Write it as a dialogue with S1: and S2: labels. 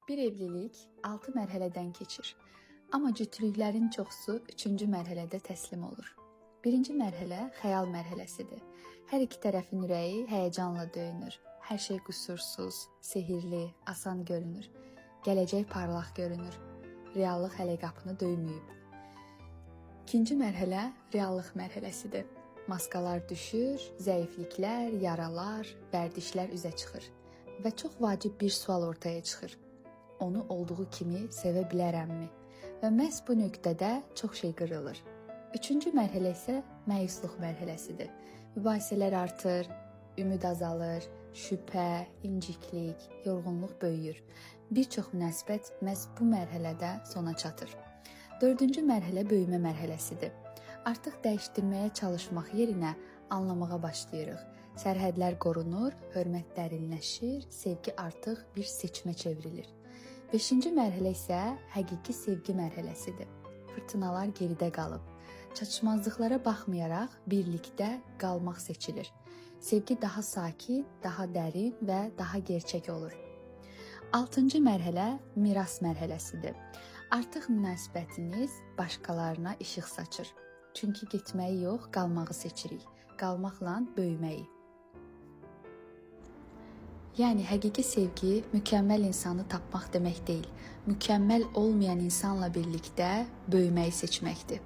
S1: Bir evlilik 6 mərhələdən keçir. Amma cütlüklərin çoxusu 3-cü mərhələdə təslim olur. Birinci mərhələ xəyal mərhələsidir. Hər iki tərəfin ürəyi həyəcanla döyünür. Hər şey qüsursuz, sehirli, asan görünür. Gələcək parlaq görünür. Reallıq hələ qapını döyməyib. İkinci mərhələ reallıq mərhələsidir. Maskalar düşür, zəifliklər, yaralar, vərdişlər üzə çıxır və çox vacib bir sual ortaya çıxır. Onu olduğu kimi sevə bilərəmmi? Və məhz bu nöqtədə çox şey qırılır. Üçüncü mərhələ isə məyusluq mərhələsidir. Mübahisələr artır, ümid azalır, şübhə, inciklik, yorğunluq böyüyür. Bir çox münasibət məhz bu mərhələdə sona çatır. Dördüncü mərhələ böyümə mərhələsidir. Artıq dəyişdirməyə çalışmaq yerinə anlamağa başlayırıq. Sərhədlər qorunur, hörmət dərinləşir, sevgi artıq bir seçmə çevrilir. Beşinci mərhələ isə həqiqi sevgi mərhələsidir. Fırtınalar geridə qalıb. Çatışmazlıqlara baxmayaraq birlikdə qalmaq seçilir. Sevgi daha sakit, daha dərin və daha gerçək olur. Altıncı mərhələ miras mərhələsidir. Artıq münasibətiniz başqalarına işıq saçır. Çünki getməyi yox, qalmağı seçirik. Qalmaqla böyüməyi. Yəni həqiqi sevgi mükəmməl insanı tapmaq demək deyil. Mükəmməl olmayan insanla birlikdə böyüməyi seçməkdir.